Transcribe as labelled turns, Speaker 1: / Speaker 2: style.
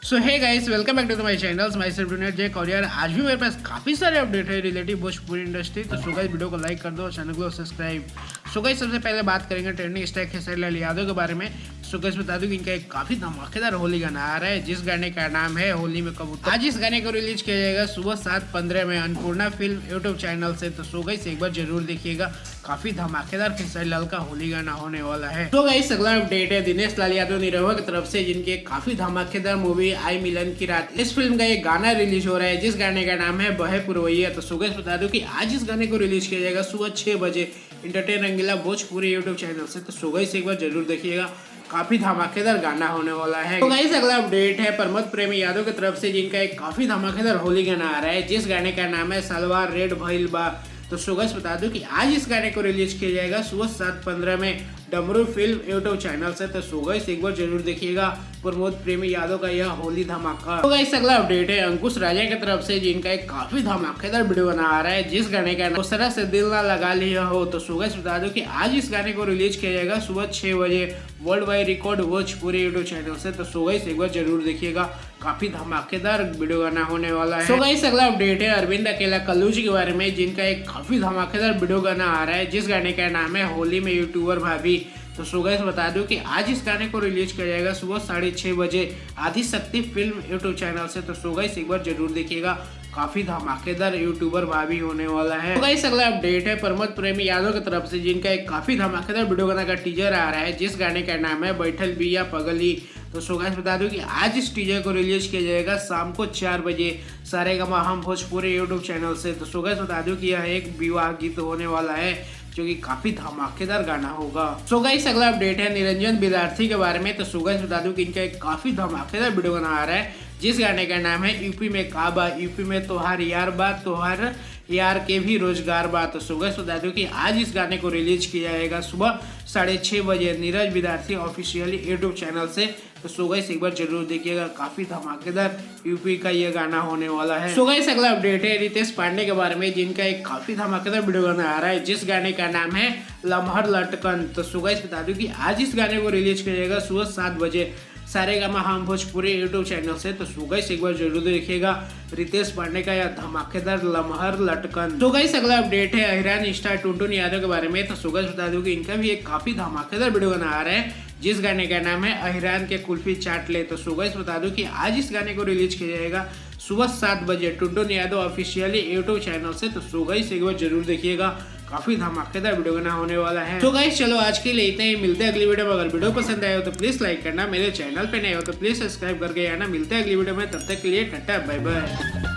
Speaker 1: So hey guys, welcome back to my channel myself डोनेट जय कौरियर। आज भी मेरे पास काफ़ी सारे अपडेट है रिलेटिव भोजपुरी इंडस्ट्री। तो सो गाइस, वीडियो को लाइक कर दो, चैनल को सब्सक्राइब। सो गाइस, सबसे पहले बात करेंगे ट्रेंडिंग स्टार खेसारी लाल यादव के बारे में। सो गाइस, बता दूं कि इनका एक काफ़ी धमाकेदार होली गाना आ रहा है, जिस गाने का नाम है होली में कबूतर। आज इस गाने को रिलीज किया जाएगा सुबह 7:15 में अन्नपूर्णा फिल्म यूट्यूब चैनल से। तो सो गाइस, एक बार जरूर देखिएगा, काफी धमाकेदार खेसारी लाल का होली गाना होने वाला है। तो गाइस, अगला अपडेट है दिनेश लाल यादव निरहुआ की तरफ से, जिनकी काफी धमाकेदार मूवी आई मिलन की रात, इस फिल्म का एक गाना रिलीज हो रहा है, जिस गाने का नाम है बहे पुरवैया। तो सो गाइस, बता दूं कि आज इस गाने को रिलीज किया जाएगा सुबह 6 बजे इंटरटेन रंगीला भोजपुरी यूट्यूब चैनल से। तो सो गाइस, एक बार जरूर देखिएगा, काफी धमाकेदार गाना होने वाला है। तो गाइस, अगला अपडेट है प्रमोद प्रेमी यादव की तरफ से, जिनका एक काफी धमाकेदार होली गाना आ रहा है, जिस गाने का नाम है सलवार रेड भइल बा। तो सो गाइस, बता दूं कि आज इस गाने को रिलीज किया जाएगा सुबह 7:15 में डमरू फिल्म यूट्यूब चैनल से। तो सो गाइस, एक बार जरूर देखिएगा प्रमोद प्रेमी यादव का यह होली धमाका। तो गाइस, अगला अपडेट है अंकुश राजा की तरफ से, जिनका एक काफी धमाकेदार वीडियो बना आ रहा है, जिस गाने का उस तरह से दिल ना लगा लिया हो। तो सो गाइस, बता दूं कि आज इस गाने को रिलीज किया जाएगा सुबह 6 बजे world wide record Bhojpuri YouTube channel से। तो सो गाइस, एक बार जरूर देखिएगा, काफी धमाकेदार वीडियो गाना होने वाला है। सो गाइस, अगला अपडेट है अरविंद अकेला कल्लू जी के बारे में, जिनका एक काफी धमाकेदार वीडियो गाना आ रहा है, जिस गाने का नाम है होली में यूट्यूबर भाभी। तो सो गाइस, बता दूं कि आज इस गाने को रिलीज किया जाएगा सुबह 6:30 बजे आदि शक्ति फिल्म यूट्यूब चैनल से। तो सो गाइस, एक बार जरूर देखिएगा, काफी धमाकेदार यूट्यूबर भाभी होने वाला है। तो गाइस, अगला अपडेट है प्रमोद प्रेमी यादव की तरफ से, जिनका एक काफी धमाकेदार वीडियो गाना का टीजर आ रहा है, जिस गाने का नाम है बैठल बिया पगली। तो सो गाइस, बता दूं कि आज इस टीजर को रिलीज किया जाएगा शाम को 4 बजे सारेगामा हम भोजपुरी यूट्यूब चैनल से। तो सो गाइस, बता दूं कि यह एक विवाह गीत होने वाला है, जो कि काफी धमाकेदार गाना होगा। सो गाइस, अगला अपडेट है निरंजन विद्यार्थी के बारे में। तो सो गाइस, बता दूं कि इनका एक काफी धमाकेदार वीडियो गाना आ रहा है, जिस गाने का नाम है यूपी में काबा, यूपी में तोहार यार बात, तोहार यार के भी रोजगार बात। तो सो गाइस, बता दूं कि आज इस गाने को रिलीज किया जाएगा सुबह 6:30 बजे नीरज विद्यार्थी ऑफिशियल यूट्यूब चैनल से। तो सो गाइस, एक बार जरूर देखिएगा, काफी धमाकेदार यूपी का ये गाना होने वाला है। सो गाइस, अगला अपडेट है रितेश पांडे के बारे में, जिनका एक काफी धमाकेदार वीडियो गाना आ रहा है, जिस गाने का नाम है लम्हर लटकन। तो सो गाइस, बता दूं कि आज इस गाने को रिलीज किया जाएगा सुबह 7 बजे सारेगामा हम भोजपुरी यूट्यूब चैनल से। तो सो गाइस, एक बार जरूर देखिएगा रितेश पांडे का यह धमाकेदार लम्हर लटकन। तो गाइस, अगला अपडेट है अहिरान स्टार टुनटुन यादव के बारे में। तो सो गाइस, बता दूं कि इनका भी एक काफी धमाकेदार वीडियो गाना आ रहा है, जिस गाने का नाम है अहिरान के कुल्फी चाट ले। तो सो गाइस, बता दूं कि आज इस गाने को रिलीज किया जाएगा सुबह 7 बजे Tuntun Yadav officially YouTube channel से। तो सो गाइस, एक बार जरूर देखिएगा, काफी धमाकेदार वीडियो गाना होने वाला है। तो गाइस, चलो आज के लिए इतना ही, मिलते हैं अगली वीडियो में। अगर वीडियो पसंद आया हो तो प्लीज लाइक करना, मेरे चैनल पे नए हो तो प्लीज सब्सक्राइब करके आना। मिलते हैं अगली वीडियो में, तब तक के लिए टाटा बाय बाय।